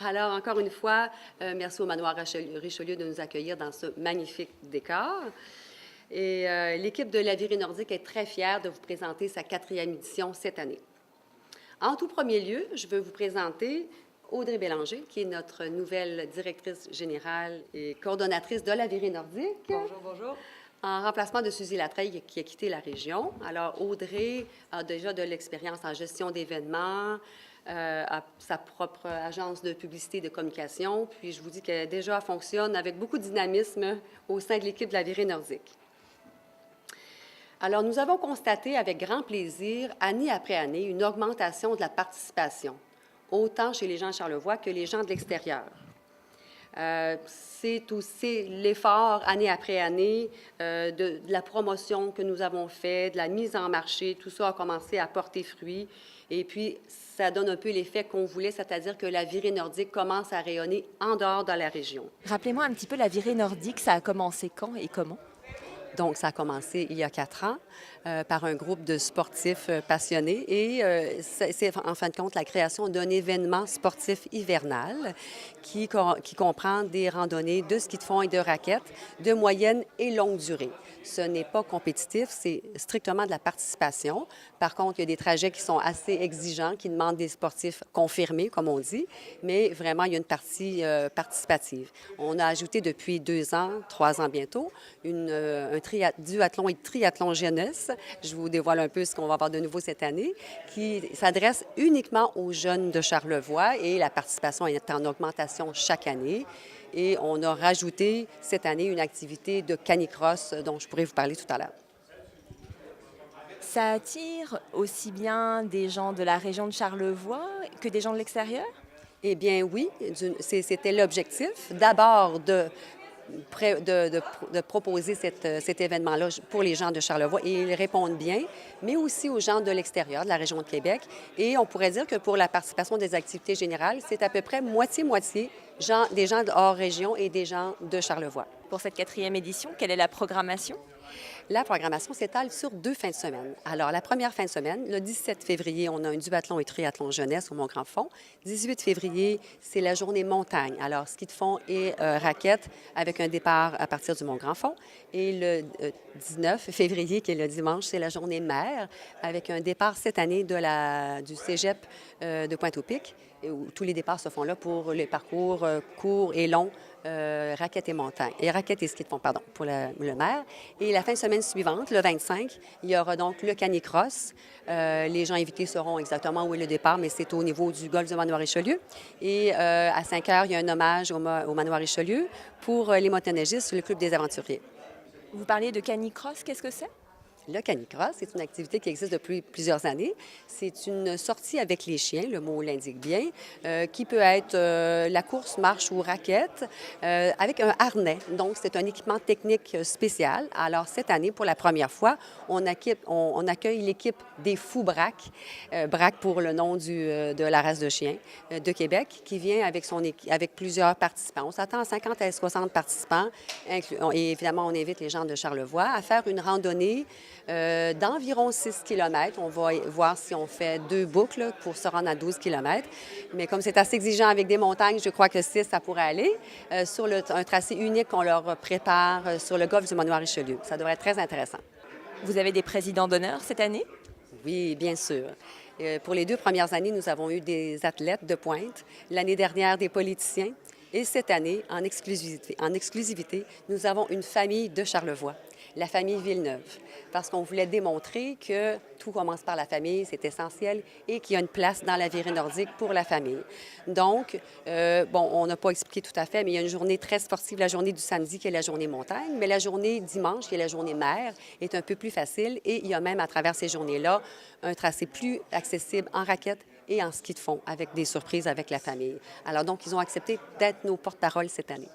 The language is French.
Alors, encore une fois, merci au Manoir Richelieu de nous accueillir dans ce magnifique décor. Et l'équipe de la Virée nordique est très fière de vous présenter sa 4e édition cette année. En tout premier lieu, je veux vous présenter Audrey Bélanger, qui est notre nouvelle directrice générale et coordonnatrice de la Virée nordique. Bonjour, bonjour. En remplacement de Suzy Latreille, qui a quitté la région. Alors, Audrey a déjà de l'expérience en gestion d'événements, a sa propre agence de publicité et de communication. Puis, je vous dis qu'elle déjà fonctionne avec beaucoup de dynamisme au sein de l'équipe de la Virée nordique. Alors, nous avons constaté avec grand plaisir, année après année, une augmentation de la participation, autant chez les gens de Charlevoix que les gens de l'extérieur. C'est aussi l'effort, année après année, de la promotion que nous avons faite, de la mise en marché. Tout ça a commencé à porter fruit. Et puis, ça donne un peu l'effet qu'on voulait, c'est-à-dire que la Virée nordique commence à rayonner en dehors de la région. Rappelez-moi un petit peu la virée nordique, ça a commencé quand et comment? Donc, ça a commencé il y a 4 ans par un groupe de sportifs passionnés et c'est en fin de compte la création d'un événement sportif hivernal qui comprend des randonnées de ski de fond et de raquettes de moyenne et longue durée. Ce n'est pas compétitif, c'est strictement de la participation. Par contre, il y a des trajets qui sont assez exigeants, qui demandent des sportifs confirmés, comme on dit, mais vraiment, il y a une partie participative. On a ajouté depuis 2 ans, 3 ans bientôt, un duathlon et triathlon jeunesse. Je vous dévoile un peu ce qu'on va avoir de nouveau cette année, qui s'adresse uniquement aux jeunes de Charlevoix et la participation est en augmentation chaque année. Et on a rajouté cette année une activité de canicross dont je pourrais vous parler tout à l'heure. Ça attire aussi bien des gens de la région de Charlevoix que des gens de l'extérieur? Eh bien oui, c'était l'objectif. D'abord de proposer cet événement-là pour les gens de Charlevoix et ils répondent bien, mais aussi aux gens de l'extérieur, de la région de Québec. Et on pourrait dire que pour la participation des activités générales, c'est à peu près moitié-moitié des gens hors région et des gens de Charlevoix. Pour cette 4e édition, quelle est la programmation? La programmation s'étale sur 2 fins de semaine. Alors, la première fin de semaine, le 17 février, on a un duathlon et triathlon jeunesse au Mont-Grand-Fond. 18 février, c'est la journée montagne. Alors, ski de fond et raquettes avec un départ à partir du Mont-Grand-Fond. Et le 19 février, qui est le dimanche, c'est la journée mer avec un départ cette année du cégep de Pointe-au-Pic, où tous les départs se font là pour les parcours courts et longs. Raquettes et montagne, et raquettes et ski de fond, pardon, pour le maire. Et la fin de semaine suivante, le 25, il y aura donc le canicross. Les gens invités sauront exactement où est le départ, mais c'est au niveau du golfe du Manoir Richelieu. Et à 5 heures, il y a un hommage au Manoir Richelieu pour les motoneigistes sur le Club des aventuriers. Vous parliez de canicross, qu'est-ce que c'est? Le canicross, c'est une activité qui existe depuis plusieurs années. C'est une sortie avec les chiens, le mot l'indique bien, qui peut être la course, marche ou raquette, avec un harnais. Donc, c'est un équipement technique spécial. Alors, cette année, pour la première fois, on accueille l'équipe des Fous Braque, Braque pour le nom de la race de chiens de Québec, qui vient avec plusieurs participants. On s'attend à 50 à 60 participants. Et évidemment, on invite les gens de Charlevoix à faire une randonnée d'environ 6 km. On va voir si on fait 2 boucles pour se rendre à 12 km. Mais comme c'est assez exigeant avec des montagnes, je crois que 6, ça pourrait aller. Sur un tracé unique qu'on leur prépare sur le golfe du Manoir Richelieu. Ça devrait être très intéressant. Vous avez des présidents d'honneur cette année? Oui, bien sûr. Pour les 2 premières années, nous avons eu des athlètes de pointe. L'année dernière, des politiciens. Et cette année, en exclusivité, nous avons une famille de Charlevoix, la famille Villeneuve, parce qu'on voulait démontrer que tout commence par la famille, c'est essentiel, et qu'il y a une place dans la virée nordique pour la famille. Donc, on n'a pas expliqué tout à fait, mais il y a une journée très sportive, la journée du samedi qui est la journée montagne, mais la journée dimanche qui est la journée mer est un peu plus facile, et il y a même à travers ces journées-là un tracé plus accessible en raquettes et en ski de fond, avec des surprises avec la famille. Alors donc, ils ont accepté d'être nos porte-parole cette année.